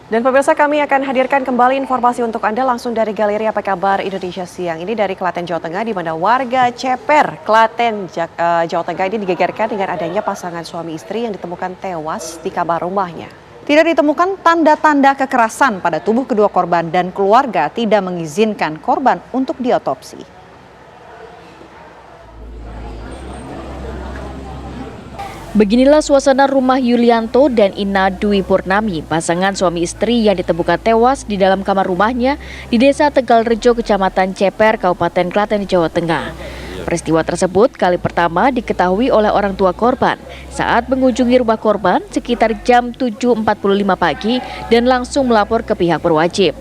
Dan pemirsa, kami akan hadirkan kembali informasi untuk Anda langsung dari Galeri Apa Kabar Indonesia Siang. Ini dari Klaten, Jawa Tengah, di mana warga Ceper, Klaten, Jawa Tengah ini digegerkan dengan adanya pasangan suami istri yang ditemukan tewas di kamar rumahnya. Tidak ditemukan tanda-tanda kekerasan pada tubuh kedua korban dan keluarga tidak mengizinkan korban untuk diotopsi. Beginilah suasana rumah Yulianto dan Ina Dwi Purnami, pasangan suami istri yang ditemukan tewas di dalam kamar rumahnya di Desa Tegalrejo, Kecamatan Ceper, Kabupaten Klaten, Jawa Tengah. Peristiwa tersebut kali pertama diketahui oleh orang tua korban saat mengunjungi rumah korban sekitar jam 7.45 pagi dan langsung melapor ke pihak berwajib.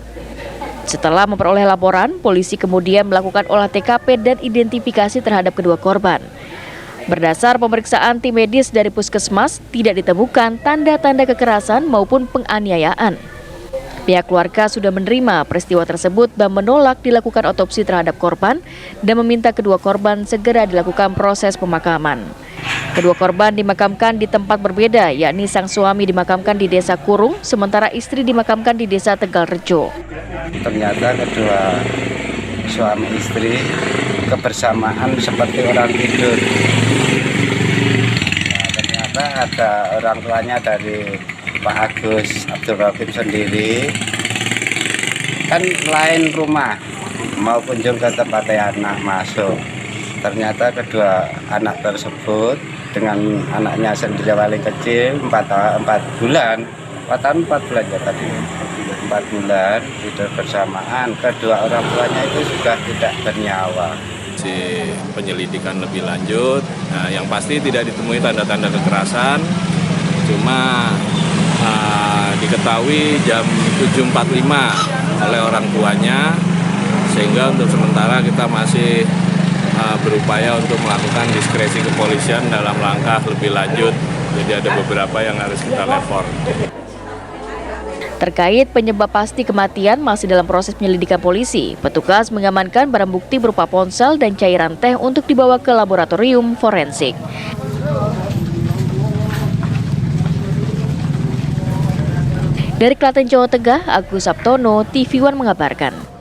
Setelah memperoleh laporan, polisi kemudian melakukan olah TKP dan identifikasi terhadap kedua korban. Berdasar pemeriksaan tim medis dari puskesmas, tidak ditemukan tanda-tanda kekerasan maupun penganiayaan. Pihak keluarga sudah menerima peristiwa tersebut dan menolak dilakukan otopsi terhadap korban dan meminta kedua korban segera dilakukan proses pemakaman. Kedua korban dimakamkan di tempat berbeda, yakni sang suami dimakamkan di Desa Kurung, sementara istri dimakamkan di Desa Tegalrejo. Ternyata kedua suami istri kebersamaan seperti orang tidur. Ternyata ada orang tuanya dari Pak Agus Abdul Rahim sendiri, kan lain rumah, mau kunjung ke tempatnya anak masuk. Ternyata kedua anak tersebut dengan anaknya sendiri paling kecil 4 bulan, 4 bulan ya tadi. 4 bulan tidur bersamaan, kedua orang tuanya itu sudah tidak bernyawa. Penyelidikan lebih lanjut, nah, yang pasti tidak ditemui tanda-tanda kekerasan, cuma diketahui jam 7.45 oleh orang tuanya, sehingga untuk sementara kita masih berupaya untuk melakukan diskresi kepolisian dalam langkah lebih lanjut, jadi ada beberapa yang harus kita lapor. Terkait penyebab pasti kematian masih dalam proses penyelidikan polisi. Petugas mengamankan barang bukti berupa ponsel dan cairan teh untuk dibawa ke laboratorium forensik. Dari Klaten, Jawa Tengah, Agus Sabtono, TV One mengabarkan.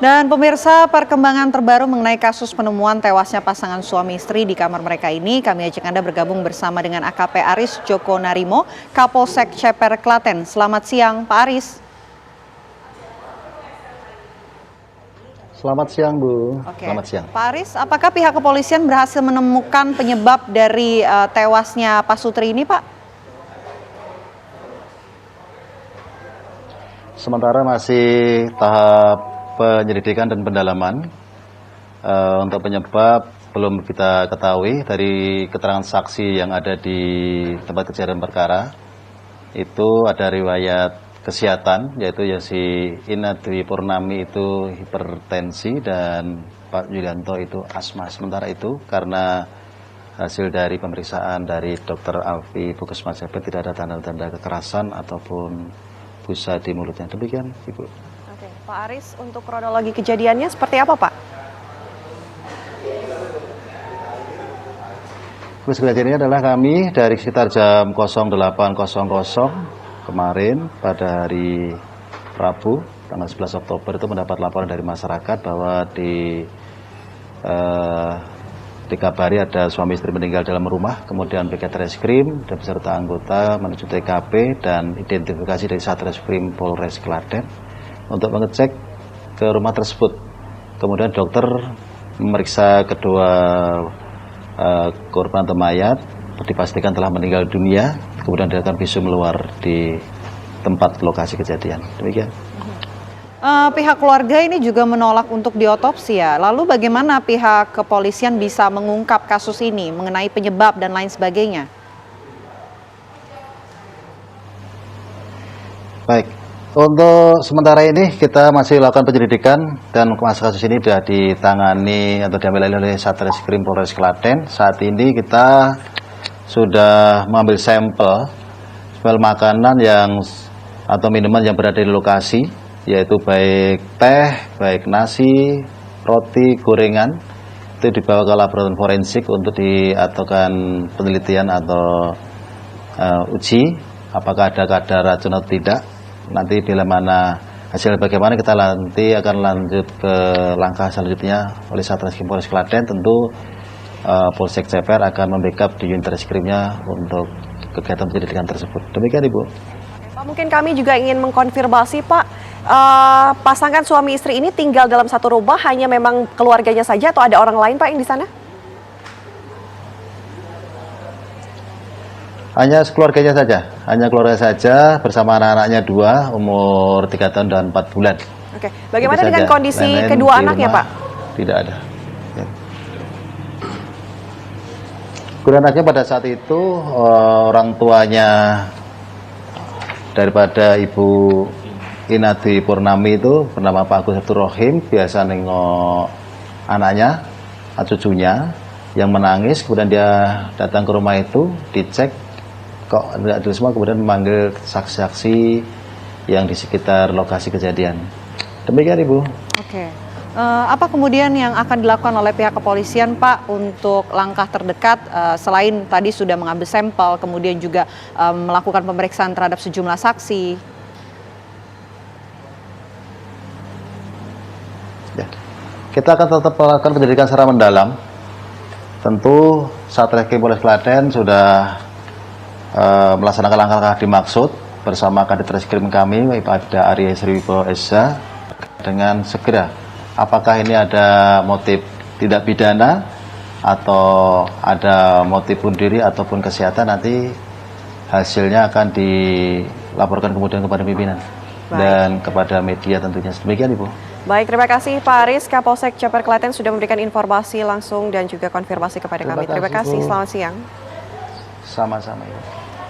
Dan pemirsa, perkembangan terbaru mengenai kasus penemuan tewasnya pasangan suami istri di kamar mereka ini, kami ajak Anda bergabung bersama dengan AKP Aris Joko Narimo, Kapolsek Ceper, Klaten. Selamat siang, Pak Aris. Selamat siang, Bu. Oke. Selamat siang. Pak Aris, apakah pihak kepolisian berhasil menemukan penyebab dari tewasnya Pak Sutri ini, Pak? Sementara masih tahap penyelidikan dan pendalaman. Untuk penyebab belum kita ketahui. Dari keterangan saksi yang ada di tempat kejadian perkara, itu ada riwayat kesehatan, yaitu si Ina Dwi Purnami itu hipertensi dan Pak Yulianto itu asma. Sementara itu karena hasil dari pemeriksaan dari Dr. Alfi Puskesmas Ceper tidak ada tanda-tanda kekerasan ataupun busa di mulutnya. Demikian, Ibu. Oke, Pak Aris, untuk kronologi kejadiannya seperti apa, Pak? Kejadiannya adalah kami dari sekitar jam 08.00 kemarin pada hari Rabu tanggal 11 Oktober itu mendapat laporan dari masyarakat bahwa dikabari ada suami istri meninggal dalam rumah, kemudian piket reskrim dan beserta anggota menuju TKP dan identifikasi dari Satreskrim Polres Klaten untuk mengecek ke rumah tersebut. Kemudian dokter memeriksa kedua korban atau mayat, dipastikan telah meninggal dunia, kemudian dilakukan visum luar di tempat lokasi kejadian. Demikian. Pihak keluarga ini juga menolak untuk diotopsi ya. Lalu bagaimana pihak kepolisian bisa mengungkap kasus ini mengenai penyebab dan lain sebagainya? Baik, untuk sementara ini kita masih lakukan penyelidikan dan kasus ini sudah ditangani atau diambil oleh Satreskrim Polres Klaten. Saat ini kita sudah mengambil sampel makanan atau minuman yang berada di lokasi, yaitu baik teh, baik nasi, roti, gorengan, itu dibawa ke laboratorium forensik untuk diadakan penelitian atau uji apakah ada kadar racun atau tidak. Nanti bila mana hasil bagaimana kita nanti akan lanjut ke langkah selanjutnya oleh Satreskrim Polres Klaten. Tentu Polsek Ceper akan membackup di unit reskrimnya untuk kegiatan penyelidikan tersebut. Demikian Ibu. Pak, mungkin kami juga ingin mengkonfirmasi Pak, pasangan suami istri ini tinggal dalam satu rumah, hanya memang keluarganya saja atau ada orang lain Pak yang di sana? Hanya keluarganya saja bersama anak-anaknya 2 umur 3 tahun dan 4 bulan. Oke, bagaimana Itu dengan saja. kondisi Lain-lain kedua di anaknya rumah Pak? Tidak ada. Ya. Kedua anaknya pada saat itu orang tuanya daripada Ibu Inadi Purnami itu bernama Pak Agus Abdul Rohim, biasa nengok anaknya, cucunya yang menangis, kemudian dia datang ke rumah itu, dicek kok tidak ada semua, kemudian memanggil saksi-saksi yang di sekitar lokasi kejadian. Demikian Ibu. Oke. Apa kemudian yang akan dilakukan oleh pihak kepolisian Pak untuk langkah terdekat selain tadi sudah mengambil sampel, kemudian juga melakukan pemeriksaan terhadap sejumlah saksi? Ya. Kita akan tetap melakukan penyelidikan secara mendalam. Tentu Satreskrim Polres Klaten sudah melaksanakan langkah-langkah dimaksud bersama Kadit Reskrim kami, Ibda Arya Sriwibowo Esa, dengan segera apakah ini ada motif tidak pidana atau ada motif bunuh diri ataupun kesehatan, nanti hasilnya akan dilaporkan kemudian kepada pimpinan dan kepada media tentunya. Demikian Ibu. Baik, terima kasih Pak Aris, Kapolsek Ceper Klaten sudah memberikan informasi langsung dan juga konfirmasi kepada kami. Terima kasih, selamat siang. Sama-sama Ibu.